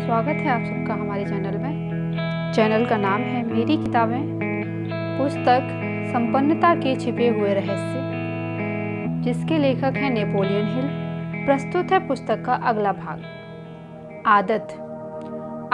स्वागत है आप सबका हमारे चैनल में। चैनल का नाम है मेरी किताबें। पुस्तक संपन्नता के छिपे हुए रहस्य, जिसके लेखक हैं नेपोलियन हिल। प्रस्तुत है पुस्तक का अगला भाग।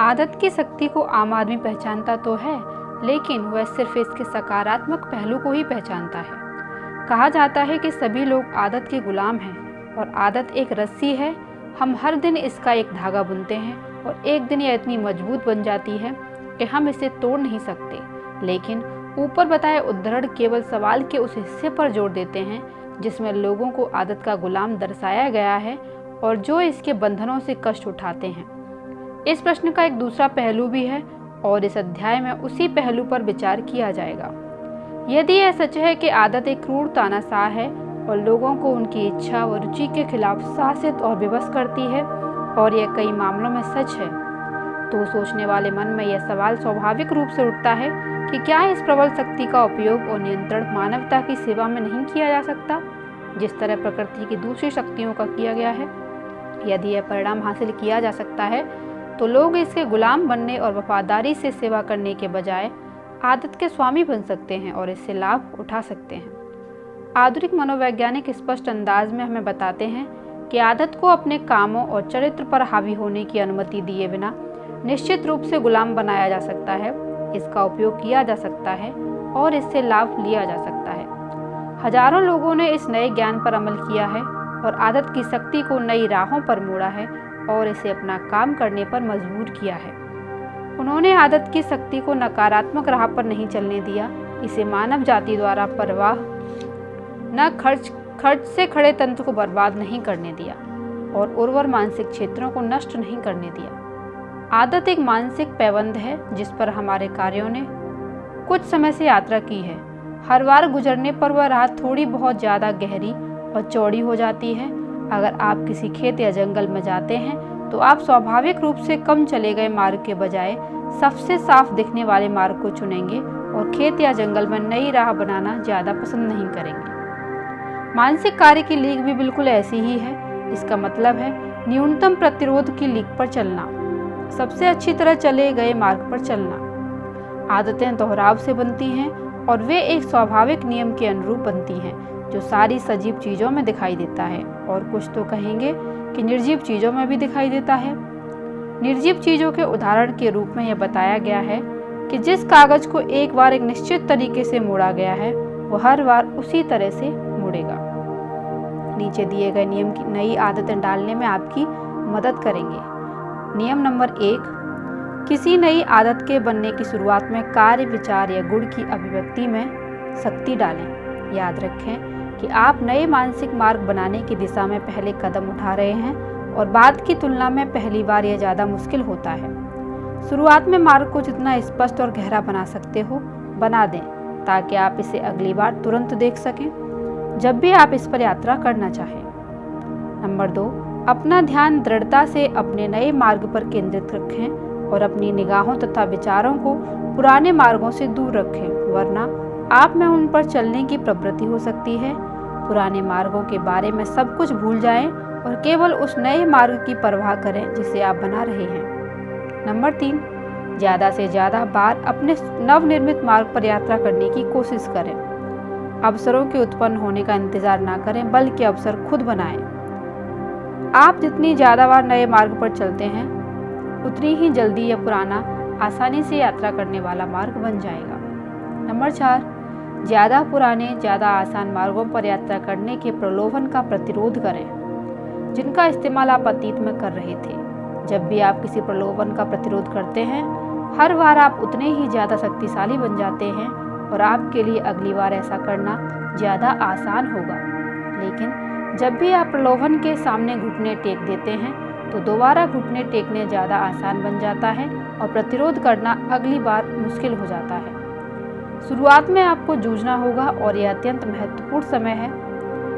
आदत की शक्ति को आम आदमी पहचानता तो है, लेकिन वह सिर्फ इसके सकारात्मक पहलू को ही पहचानता है। कहा जाता है कि सभी लोग आदत के गुलाम हैं और आदत एक रस्सी है। हम हर दिन इसका एक धागा बुनते हैं और एक दिन यह इतनी मजबूत बन जाती है कि हम इसे तोड़ नहीं सकते। लेकिन ऊपर बताए उद्धरण केवल सवाल के उस हिस्से पर जोर देते हैं जिसमें लोगों को आदत का गुलाम दर्शाया गया है और जो इसके बंधनों से कष्ट उठाते हैं। इस प्रश्न का एक दूसरा पहलू भी है और इस अध्याय में उसी पहलू पर विचार किया जाएगा। यदि यह सच है कि आदत एक क्रूर तानाशाह है और लोगों को उनकी इच्छा व रुचि के खिलाफ शासित और विवश करती है, और यह कई मामलों में सच है, तो सोचने वाले मन में यह सवाल स्वाभाविक रूप से उठता है कि क्या इस प्रबल शक्ति का उपयोग और नियंत्रण मानवता की सेवा में नहीं किया जा सकता, जिस तरह प्रकृति की दूसरी शक्तियों का किया गया है। यदि यह परिणाम हासिल किया जा सकता है तो लोग इसके गुलाम बनने और वफादारी से सेवा करने के बजाय आदत के स्वामी बन सकते हैं और इससे लाभ उठा सकते हैं। आधुनिक मनोवैज्ञानिक स्पष्ट अंदाज में हमें बताते हैं कि आदत को अपने कामों और चरित्र पर हावी होने की अनुमति दिए बिना निश्चित रूप से गुलाम बनाया जा सकता है, इसका उपयोग किया जा सकता है और इससे लाभ लिया जा सकता है। हजारों लोगों ने इस नए ज्ञान पर अमल किया है और आदत की शक्ति को नई राहों पर मोड़ा है और इसे अपना काम करने पर मजबूर किया है। उन्होंने आदत की शक्ति को नकारात्मक राह पर नहीं चलने दिया, इसे मानव जाति द्वारा परवाह न खर्च से खड़े तंत्र को बर्बाद नहीं करने दिया और उर्वर मानसिक क्षेत्रों को नष्ट नहीं करने दिया। आदत एक मानसिक पैबंद है जिस पर हमारे कार्यों ने कुछ समय से यात्रा की है। हर बार गुजरने पर वह राह थोड़ी बहुत ज़्यादा गहरी और चौड़ी हो जाती है। अगर आप किसी खेत या जंगल में जाते हैं तो आप स्वाभाविक रूप से कम चले गए मार्ग के बजाय सबसे साफ दिखने वाले मार्ग को चुनेंगे और खेत या जंगल में नई राह बनाना ज़्यादा पसंद नहीं करेंगे। मानसिक कार्य की लीक भी बिल्कुल ऐसी ही है। इसका मतलब है न्यूनतम प्रतिरोध की लीक पर चलना, सबसे अच्छी तरह चले गए मार्ग पर चलना। आदतें दोहराव से बनती हैं और वे एक स्वाभाविक नियम के अनुरूप बनती हैं जो सारी सजीव चीज़ों में दिखाई देता है और कुछ तो कहेंगे कि निर्जीव चीज़ों में भी दिखाई देता है। निर्जीव चीज़ों के उदाहरण के रूप में यह बताया गया है कि जिस कागज को एक बार एक निश्चित तरीके से मोड़ा गया है वह हर बार उसी तरह से मुड़ेगा। नीचे दिए गए नियम की नई आदतें डालने में आपकी मदद करेंगे। नियम नंबर 1, किसी नई आदत के बनने की शुरुआत में कार्य, विचार या गुण की अभिव्यक्ति में शक्ति डालें। याद रखें कि आप नए मानसिक मार्ग बनाने की दिशा में पहले कदम उठा रहे हैं और बाद की तुलना में पहली बार यह ज़्यादा मुश्किल होता है। शुरुआत में मार्ग को जितना स्पष्ट और गहरा बना सकते हो बना दें ताकि आप इसे अगली बार तुरंत देख सकें जब भी आप इस पर यात्रा करना चाहें। नंबर 2, अपना ध्यान दृढ़ता से अपने नए मार्ग पर केंद्रित रखें और अपनी निगाहों तथा विचारों को पुराने मार्गों से दूर रखें, वरना आप में उन पर चलने की प्रवृत्ति हो सकती है। पुराने मार्गों के बारे में सब कुछ भूल जाएं और केवल उस नए मार्ग की परवाह करें जिसे आप बना रहे हैं। नंबर 3, ज़्यादा से ज़्यादा बार अपने नवनिर्मित मार्ग पर यात्रा करने की कोशिश करें। अवसरों के उत्पन्न होने का इंतजार ना करें, बल्कि अवसर खुद बनाएं। आप जितनी ज़्यादा बार नए मार्ग पर चलते हैं उतनी ही जल्दी यह पुराना आसानी से यात्रा करने वाला मार्ग बन जाएगा। नंबर 4, ज़्यादा पुराने, ज़्यादा आसान मार्गों पर यात्रा करने के प्रलोभन का प्रतिरोध करें जिनका इस्तेमाल आप अतीत में कर रहे थे। जब भी आप किसी प्रलोभन का प्रतिरोध करते हैं हर बार आप उतने ही ज़्यादा शक्तिशाली बन जाते हैं और आपके लिए अगली बार ऐसा करना ज़्यादा आसान होगा। लेकिन जब भी आप प्रलोभन के सामने घुटने टेक देते हैं तो दोबारा घुटने टेकने ज़्यादा आसान बन जाता है और प्रतिरोध करना अगली बार मुश्किल हो जाता है। शुरुआत में आपको जूझना होगा और यह अत्यंत महत्वपूर्ण समय है।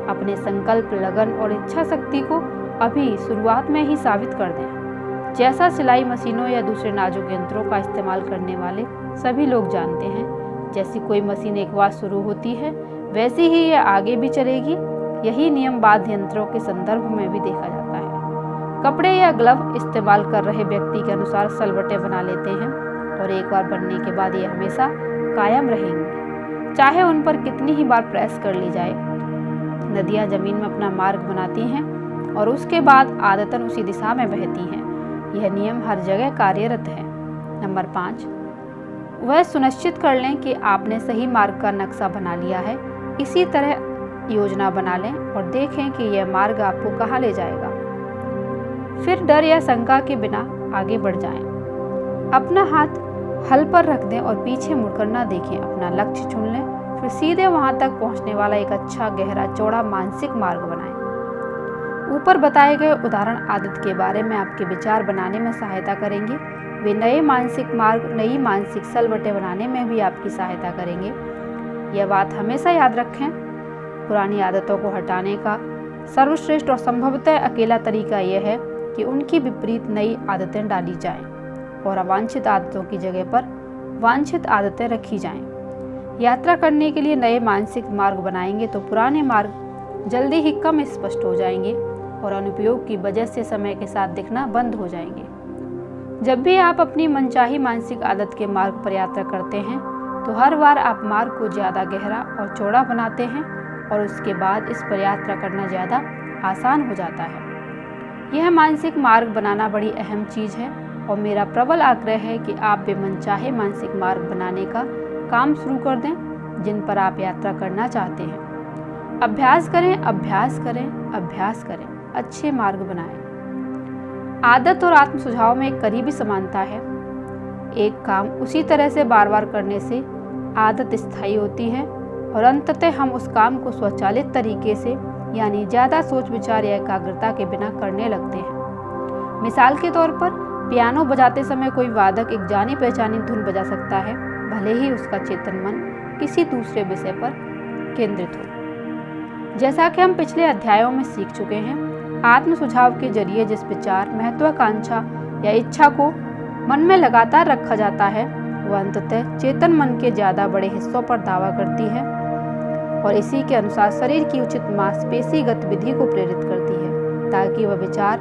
अपने संकल्प, लगन और इच्छा शक्ति को अभी शुरुआत में ही साबित कर दें। जैसा सिलाई मशीनों या दूसरे नाजुक यंत्रों का इस्तेमाल करने वाले सभी लोग जानते हैं, जैसी कोई मशीन एक बार शुरू होती है वैसे ही यह आगे भी चलेगी। यही नियम वाद्य यंत्रों के संदर्भ में भी देखा जाता है। कपड़े या ग्लव इस्तेमाल कर रहे व्यक्ति के अनुसार सलवटें बना लेते हैं और एक बार बनने के बाद ये हमेशा कायम रहेंगी, चाहे उन पर कितनी ही बार प्रेस कर ली जाए। नदियाँ जमीन में अपना मार्ग बनाती हैं और उसके बाद आदतन उसी दिशा में बहती हैं। यह नियम हर जगह कार्यरत है। नंबर 5, वह सुनिश्चित कर लें कि आपने सही मार्ग का नक्शा बना लिया है। इसी तरह योजना बना लें और देखें कि यह मार्ग आपको कहाँ ले जाएगा। फिर डर या शंका के बिना आगे बढ़ जाएं। अपना हाथ हल पर रख दें और पीछे मुड़कर ना देखें। अपना लक्ष्य चुन लें, फिर सीधे वहां तक पहुंचने वाला एक अच्छा, गहरा, चौड़ा मानसिक मार्ग बनाएं। ऊपर बताए गए उदाहरण आदत के बारे में आपके विचार बनाने में सहायता करेंगे। वे नए मानसिक मार्ग, नई मानसिक सलवटें बनाने में भी आपकी सहायता करेंगे। यह बात हमेशा याद रखें, पुरानी आदतों को हटाने का सर्वश्रेष्ठ और संभवतः अकेला तरीका यह है कि उनकी विपरीत नई आदतें डाली जाएं और अवांछित आदतों की जगह पर वांछित आदतें रखी जाएं। यात्रा करने के लिए नए मानसिक मार्ग बनाएंगे तो पुराने मार्ग जल्दी ही कम स्पष्ट हो जाएंगे और अनुपयोग की वजह से समय के साथ दिखना बंद हो जाएंगे। जब भी आप अपनी मनचाही मानसिक आदत के मार्ग पर यात्रा करते हैं तो हर बार आप मार्ग को ज़्यादा गहरा और चौड़ा बनाते हैं और उसके बाद इस पर यात्रा करना ज़्यादा आसान हो जाता है। यह मानसिक मार्ग बनाना बड़ी अहम चीज़ है और मेरा प्रबल आग्रह है कि आप भी मनचाहे मानसिक मार्ग बनाने का काम शुरू कर दें जिन पर आप यात्रा करना चाहते हैं। अभ्यास करें, अभ्यास करें, अभ्यास करें, अच्छे मार्ग बनाएं। आदत और आत्म सुझाव में एक करीबी समानता है। एक काम उसी तरह से बार बार करने से आदत स्थायी होती है और अंततः हम उस काम को स्वचालित तरीके से, यानी ज़्यादा सोच विचार या एकाग्रता के बिना करने लगते हैं। मिसाल के तौर पर पियानो बजाते समय कोई वादक एक जानी पहचानी धुन बजा सकता है, भले ही उसका चेतन मन किसी दूसरे विषय पर केंद्रित हो। जैसा कि हम पिछले अध्यायों में सीख चुके हैं, आत्म सुझाव के जरिए जिस विचार, महत्वाकांक्षा या इच्छा को मन में लगातार रखा जाता है वह अंततः चेतन मन के ज़्यादा बड़े हिस्सों पर दावा करती है और इसी के अनुसार शरीर की उचित मांसपेशी गतिविधि को प्रेरित करती है ताकि वह विचार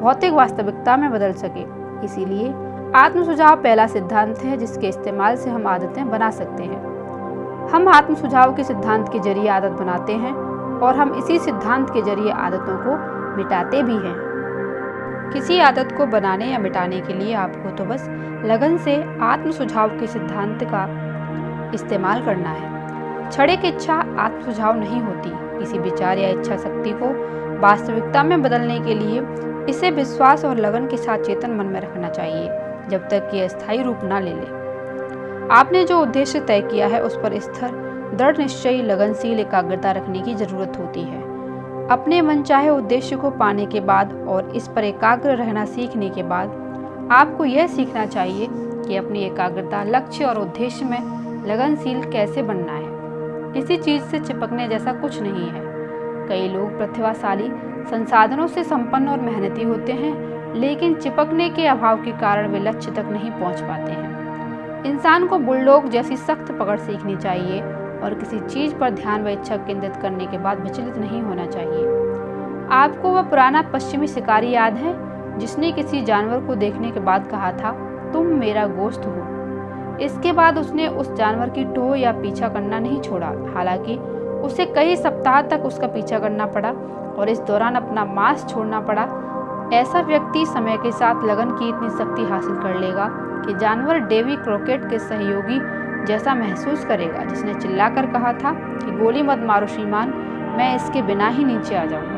भौतिक वास्तविकता में बदल सके। इसीलिए आत्म सुझाव पहला सिद्धांत है जिसके इस्तेमाल से हम आदतें बना सकते हैं। हम आत्म सुझाव के सिद्धांत के जरिए आदत बनाते हैं और हम इसी सिद्धांत के जरिए आदतों को मिटाते भी हैं। किसी आदत को बनाने या मिटाने के लिए आपको तो बस लगन से आत्म सुझाव के सिद्धांत का इस्तेमाल करना है। क्षणिक इच्छा आत्म सुझाव नहीं होती। किसी विचार या इच्छा शक्ति को वास्तविकता में बदलने के लिए इसे विश्वास और लगन के साथ चेतन मन में रखना चाहिए जब तक कि अस्थायी रूप ना ले ले। आपने जो उद्देश्य तय किया है उस पर स्थिर, दृढ़ निश्चयी, लगनशील एकाग्रता रखने की जरूरत होती है। अपने मनचाहे उद्देश्य को पाने के बाद और इस पर एकाग्र रहना सीखने के बाद आपको यह सीखना चाहिए कि अपनी एकाग्रता, लक्ष्य और उद्देश्य में लगनशील कैसे बनना है। किसी चीज़ से चिपकने जैसा कुछ नहीं है। कई लोग प्रतिभाशाली, संसाधनों से संपन्न और मेहनती होते हैं, लेकिन चिपकने के अभाव के कारण वे लक्ष्य तक नहीं पहुंच पाते हैं। इंसान को बुलडॉग जैसी सख्त पकड़ सीखनी चाहिए और किसी चीज़ पर ध्यान व इच्छा केंद्रित करने के बाद विचलित नहीं होना चाहिए। आपको वह पुराना पश्चिमी शिकारी याद है जिसने किसी जानवर को देखने के बाद कहा था, तुम मेरा गोश्त हो। इसके बाद उसने उस जानवर की टोह या पीछा करना नहीं छोड़ा। हालांकि उसे कई सप्ताह तक उसका पीछा करना पड़ा और इस दौरान अपना मांस छोड़ना पड़ा। ऐसा व्यक्ति समय के साथ लगन की इतनी शक्ति हासिल कर लेगा कि जानवर डेवी क्रॉकेट के सहयोगी जैसा महसूस करेगा जिसने चिल्लाकर कहा था कि गोली मत मारो श्रीमान, मैं इसके बिना ही नीचे आ जाऊंगा।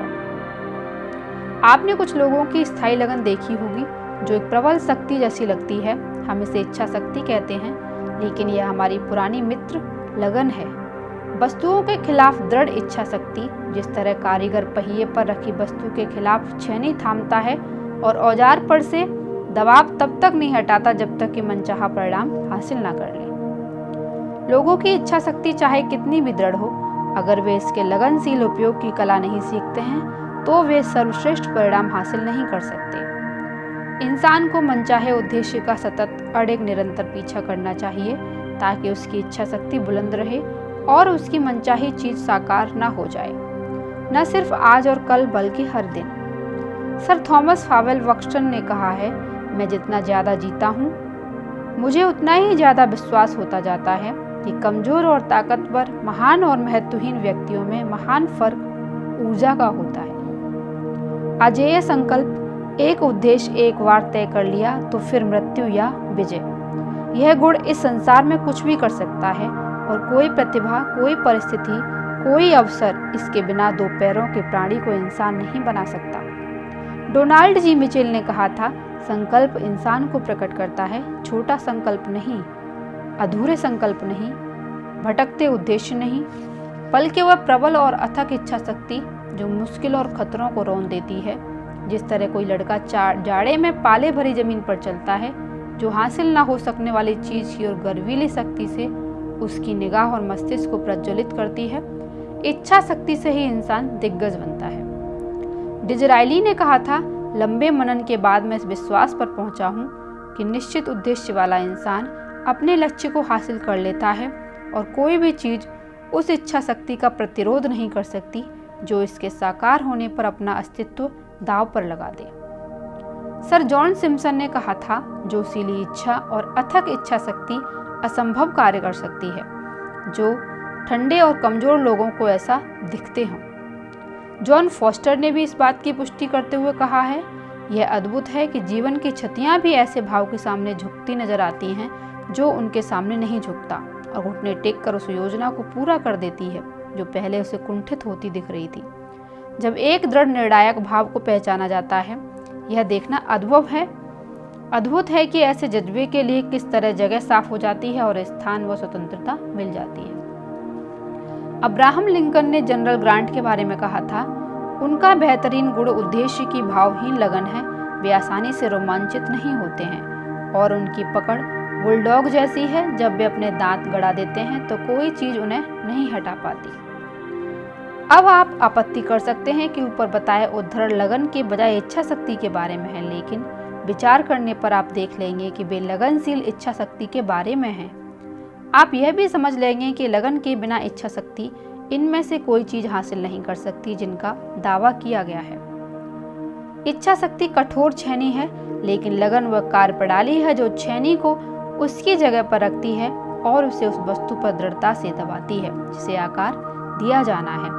आपने कुछ लोगों की स्थायी लगन देखी होगी जो एक प्रबल शक्ति जैसी लगती है। हम इसे इच्छा शक्ति कहते हैं, लेकिन यह हमारी पुरानी मित्र लगन है। वस्तुओं के खिलाफ दृढ़ इच्छा शक्ति, जिस तरह कारीगर पहिए पर रखी वस्तु के खिलाफ छेनी थामता है और औजार पर से दबाव तब तक नहीं हटाता जब तक कि मनचाहा परिणाम हासिल ना कर ले। लोगों की इच्छा शक्ति चाहे कितनी भी दृढ़ हो, अगर वे इसके लगनशील उपयोग की कला नहीं सीखते हैं तो वे सर्वश्रेष्ठ परिणाम हासिल नहीं कर सकते। इंसान को मनचाहे उद्देश्य का सतत अड़िग निरंतर पीछा करना चाहिए ताकि उसकी इच्छा शक्ति बुलंद रहे और उसकी मनचाही चीज साकार न हो जाए, न सिर्फ आज और कल बल्कि हर दिन। सर थॉमस फावेल वक्सटन ने कहा है, मैं जितना ज़्यादा जीता हूँ मुझे उतना ही ज़्यादा विश्वास होता जाता है कि कमज़ोर और ताकतवर, महान और महत्वहीन व्यक्तियों में महान फर्क ऊर्जा का होता है। अजेय संकल्प, एक उद्देश्य एक बार तय कर लिया तो फिर मृत्यु या विजय। यह गुण इस संसार में कुछ भी कर सकता है और कोई प्रतिभा, कोई परिस्थिति, कोई अवसर इसके बिना दो पैरों के प्राणी को इंसान नहीं बना सकता। डोनाल्ड जी मिचेल ने कहा था, संकल्प इंसान को प्रकट करता है, छोटा संकल्प नहीं, अधूरे संकल्प नहीं, भटकते उद्देश्य नहीं, बल्कि वह प्रबल और अथक इच्छा शक्ति जो मुश्किल और खतरों को रौंद देती है। जिस तरह कोई लड़का जाड़े में पाले भरी जमीन पर चलता है, जो हासिल ना हो सकने वाली चीज की और गर्वीली शक्ति से उसकी निगाह और मस्तिष्क को प्रज्वलित करती है, इच्छा शक्ति से ही इंसान दिग्गज बनता है। डिज़रायली ने कहा था, लंबे मनन के बाद मैं इस विश्वास पर पहुंचा हूं कि निश्चित उद्देश्य वाला इंसान अपने लक्ष्य को हासिल कर लेता है और कोई भी चीज उस इच्छा शक्ति का प्रतिरोध नहीं कर सकती जो इसके साकार होने पर अपना अस्तित्व दांव पर लगा दे। सर जॉन सिम्पसन ने कहा था, जोशीली इच्छा और अथक इच्छा शक्ति असंभव कार्य कर सकती है, जो ठंडे और कमजोर लोगों को ऐसा दिखते हों। जॉन फॉस्टर ने भी इस बात की पुष्टि करते हुए कहा है, यह अद्भुत है कि जीवन की क्षतियां भी ऐसे भाव के सामने झुकती नजर आती हैं जो उनके सामने नहीं झुकता और घुटने टेक कर उस योजना को पूरा कर देती है जो पहले उसे कुंठित होती दिख रही थी। जब एक दृढ़ निर्णायक भाव को पहचाना जाता है, यह देखना अद्भुत है कि ऐसे जज्बे के लिए किस तरह जगह साफ हो जाती है और स्थान व स्वतंत्रता मिल जाती है। अब्राहम लिंकन ने जनरल ग्रांट के बारे में कहा था, उनका बेहतरीन गुण उद्देश्य की भावहीन लगन है। वे आसानी से रोमांचित नहीं होते हैं और उनकी पकड़ बुलडॉग जैसी है। जब वे अपने दांत गड़ा देते हैं तो कोई चीज उन्हें नहीं हटा पाती। अब आप आपत्ति कर सकते हैं कि ऊपर बताए उद्धरण लगन के बजाय इच्छा शक्ति के बारे में है, लेकिन विचार करने पर आप देख लेंगे कि वे लगनशील इच्छा शक्ति के बारे में है। आप यह भी समझ लेंगे कि लगन के बिना इच्छा शक्ति इनमें से कोई चीज हासिल नहीं कर सकती जिनका दावा किया गया है। इच्छा शक्ति कठोर छेनी है, लेकिन लगन वह कार्यप्रणाली है जो छेनी को उसकी जगह पर रखती है और उसे उस वस्तु पर दृढ़ता से दबाती है जिसे आकार दिया जाना है,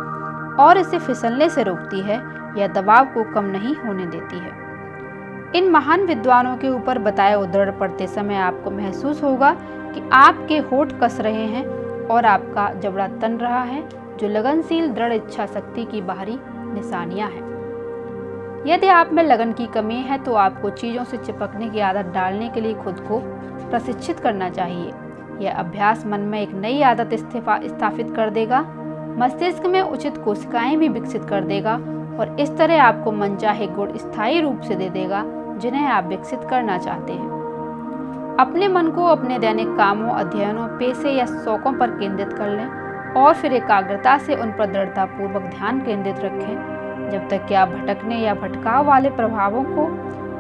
और इसे फिसलने से रोकती है या दबाव को कम नहीं होने देती है। इन महान विद्वानों के ऊपर बताए उद्धरण पढ़ते समय आपको महसूस होगा कि आपके होठ कस रहे हैं और आपका जबड़ा तन रहा है, जो लगनशील दृढ़ इच्छा शक्ति की बाहरी निशानियां हैं। यदि आप में लगन की कमी है तो आपको चीज़ों से चिपकने की आदत डालने के लिए खुद को प्रशिक्षित करना चाहिए। यह अभ्यास मन में एक नई आदत स्थापित कर देगा, मस्तिष्क में उचित कोशिकाएं भी विकसित कर देगा और इस तरह आपको मनचाहे गुण स्थायी रूप से दे देगा जिन्हें आप विकसित करना चाहते हैं। अपने मन को अपने दैनिक कामों, अध्ययनों, पेशे या शौकों पर केंद्रित कर लें और फिर एकाग्रता से उन पर दृढ़तापूर्वक ध्यान केंद्रित रखें जब तक कि आप भटकने या भटकाव वाले प्रभावों को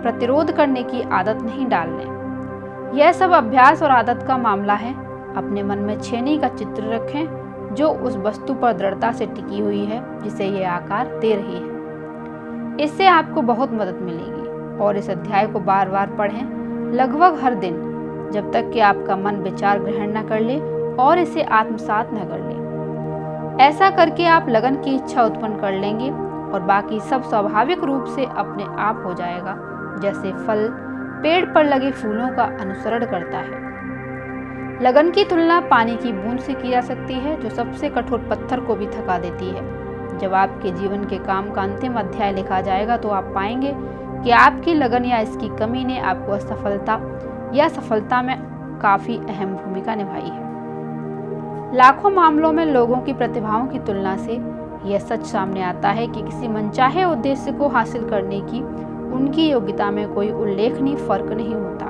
प्रतिरोध करने की आदत नहीं डाल लें। यह सब अभ्यास और आदत का मामला है। अपने मन में छेनी का चित्र रखें जो उस वस्तु पर दृढ़ता से टिकी हुई है जिसे यह आकार दे रही है। इससे आपको बहुत मदद मिलेगी और इस अध्याय को बार बार पढ़ें, लगभग हर दिन, जब तक कि आपका मन विचार ग्रहण न कर ले और इसे आत्मसात न कर ले। ऐसा करके आप लगन की इच्छा उत्पन्न कर लेंगे और बाकी सब स्वाभाविक रूप से अपने आप हो जाएगा, जैसे फल पेड़ पर लगे फूलों का अनुसरण करता है। लगन की तुलना पानी की बूंद से की जा सकती है जो सबसे कठोर पत्थर को भी थका देती है। जब आपके जीवन के काम का अंतिम अध्याय लिखा जाएगा तो आप पाएंगे कि आपकी लगन या इसकी कमी ने आपको असफलता या सफलता में काफी अहम भूमिका निभाई है। लाखों मामलों में लोगों की प्रतिभाओं की तुलना से यह सच सामने आता है कि किसी मनचाहे उद्देश्य को हासिल करने की उनकी योग्यता में कोई उल्लेखनीय फर्क नहीं होता।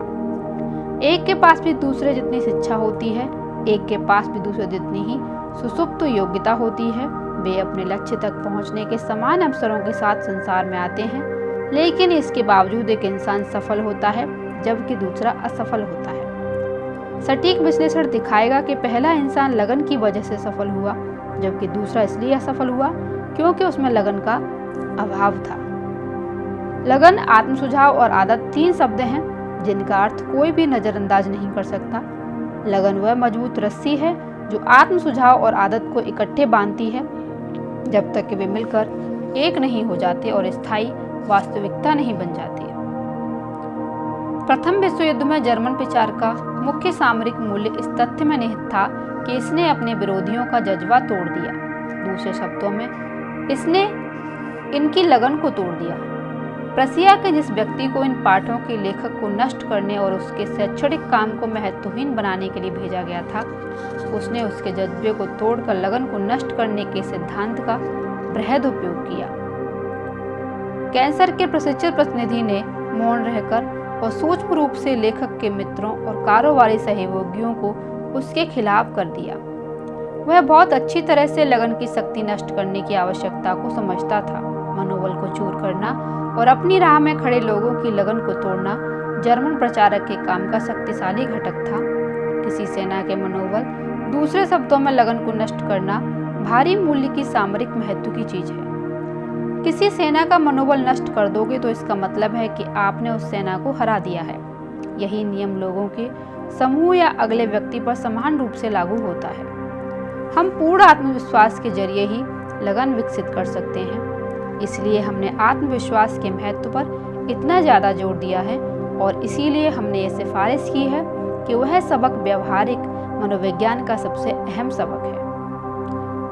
एक के पास भी दूसरे जितनी शिक्षा होती है, एक के पास भी दूसरे जितनी ही सुसुप्त योग्यता होती है। वे अपने लक्ष्य तक पहुंचने के समान अवसरों के साथ संसार में आते हैं, लेकिन इसके बावजूद एक इंसान सफल होता है जबकि दूसरा असफल होता है। सटीक विश्लेषण दिखाएगा कि पहला इंसान लगन की वजह से सफल हुआ, जबकि दूसरा इसलिए असफल हुआ क्योंकि उसमें लगन का अभाव था। लगन, आत्म सुझाव और आदत 3 शब्द हैं जिनका अर्थ कोई भी नजरअंदाज नहीं कर सकता। लगन वह मजबूत रस्सी है जो आत्म सुझाव और आदत को इकट्ठे बांधती है जब तक कि वे मिलकर एक नहीं हो जाते और स्थायी वास्तविकता नहीं बन जाती है। प्रथम विश्व युद्ध में जर्मन प्रचार का मुख्य सामरिक मूल्य इस तथ्य में निहित था कि इसने अपने विरोधियों का जज्बा तोड़ दिया। दूसरे शब्दों में, इसने इनकी लगन को तोड़ दिया। प्रसिया के जिस व्यक्ति को इन पाठों के लेखक को नष्ट करने और उसके शैक्षणिक काम को महत्वहीन बनाने के लिए भेजा गया था, उसने उसके जज्बे को तोड़कर लगन को नष्ट करने के सिद्धांत का बृहद उपयोग किया। कैंसर के प्रशिक्षित प्रतिनिधि ने मौन रहकर और सूक्ष्म रूप से लेखक के मित्रों और कारोबारी सहयोगियों को उसके खिलाफ कर दिया। वह बहुत अच्छी तरह से लगन की शक्ति नष्ट करने की आवश्यकता को समझता था। मनोबल को चूर करना और अपनी राह में खड़े लोगों की लगन को तोड़ना जर्मन प्रचारक के काम का शक्तिशाली घटक था। किसी सेना के मनोबल, दूसरे शब्दों में लगन को नष्ट करना, भारी मूल्य की सामरिक महत्व की चीज है। किसी सेना का मनोबल नष्ट कर दोगे तो इसका मतलब है कि आपने उस सेना को हरा दिया है। यही नियम लोगों के समूह या अगले व्यक्ति पर समान रूप से लागू होता है। हम पूर्ण आत्मविश्वास के जरिए ही लगन विकसित कर सकते हैं। इसलिए हमने आत्मविश्वास के महत्व पर इतना ज़्यादा जोर दिया है और इसीलिए हमने ये सिफारिश की है कि वह सबक व्यवहारिक मनोविज्ञान का सबसे अहम सबक है।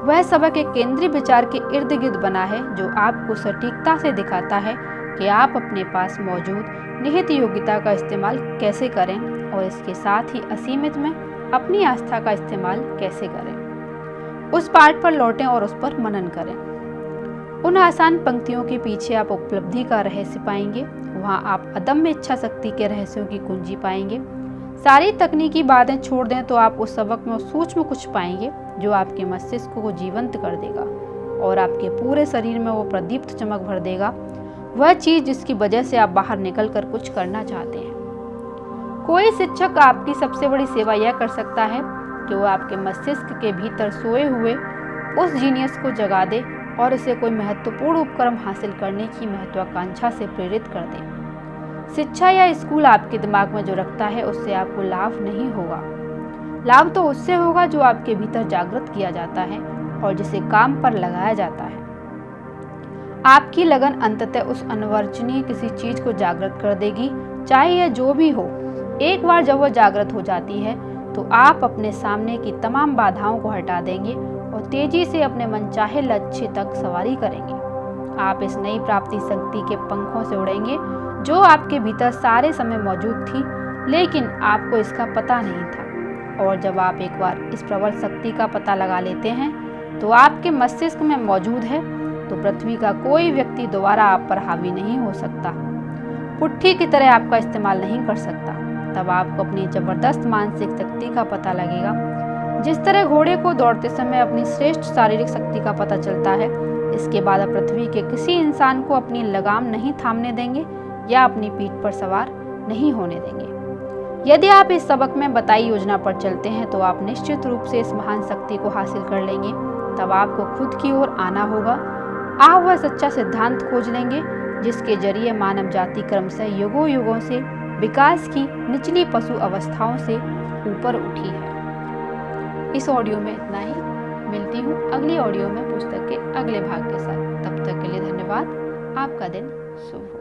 वह सबक एक केंद्रीय विचार के इर्द गिर्द बना है जो आपको सटीकता से दिखाता है कि आप अपने पास मौजूद निहित योग्यता का इस्तेमाल कैसे करें और इसके साथ ही असीमित में अपनी आस्था का इस्तेमाल कैसे करें। उस पाठ पर लौटें और उस पर मनन करें। उन आसान पंक्तियों के पीछे आप उपलब्धि का रहस्य पाएंगे। वहाँ आप अदम्य इच्छा शक्ति के रहस्यों की कुंजी पाएंगे। सारी तकनीकी बातें छोड़ दें तो आप उस सबक में सूक्ष्म कुछ पाएंगे जो आपके मस्तिष्क को जीवंत कर देगा और आपके पूरे शरीर में वो प्रदीप्त चमक भर देगा, वह चीज जिसकी वजह से आप बाहर निकलकर कुछ करना चाहते हैं। कोई शिक्षक आपकी सबसे बड़ी सेवा यह कर सकता है कि वो आपके मस्तिष्क के भीतर सोए हुए उस जीनियस को जगा दे और इसे कोई महत्वपूर्ण उपक्रम हासिल करने की महत्वाकांक्षा से प्रेरित कर दे। शिक्षा या स्कूल आपके दिमाग में जो रखता है उससे आपको लाभ नहीं होगा। लाभ तो उससे होगा जो आपके भीतर जागृत किया जाता है और जिसे काम पर लगाया जाता है। आपकी लगन अंततः उस अनिवार्य किसी चीज को जागृत कर देगी, चाहे यह जो भी हो। एक बार जब वह जागृत हो जाती है तो आप अपने सामने की तमाम बाधाओं को हटा देंगे और तेजी से अपने मनचाहे लक्ष्य तक सवारी करेंगे। आप इस नई प्राप्ति शक्ति के पंखों से उड़ेंगे जो आपके भीतर सारे समय मौजूद थी, लेकिन आपको इसका पता नहीं था। और जब आप एक बार इस प्रबल शक्ति का पता लगा लेते हैं तो आपके मस्तिष्क में मौजूद है, तो पृथ्वी का कोई व्यक्ति दोबारा आप पर हावी नहीं हो सकता, पुट्ठी की तरह आपका इस्तेमाल नहीं कर सकता। तब आपको अपनी जबरदस्त मानसिक शक्ति का पता लगेगा। जिस तरह घोड़े को दौड़ते समय अपनी श्रेष्ठ शारीरिक शक्ति का पता चलता है, इसके बाद आप पृथ्वी के किसी इंसान को अपनी लगाम नहीं थामने देंगे या अपनी पीठ पर सवार नहीं होने देंगे। यदि आप इस सबक में बताई योजना पर चलते हैं तो आप निश्चित रूप से इस महान शक्ति को हासिल कर लेंगे। तब आपको खुद की ओर आना होगा। आप वह सच्चा सिद्धांत खोज लेंगे जिसके जरिए मानव जाति क्रमशः युगों युगों से विकास की निचली पशु अवस्थाओं से ऊपर उठी है। इस ऑडियो में इतना ही। मिलती हूँ अगली ऑडियो में पुस्तक के अगले भाग के साथ। तब तक के लिए धन्यवाद। आपका दिन शुभ हो।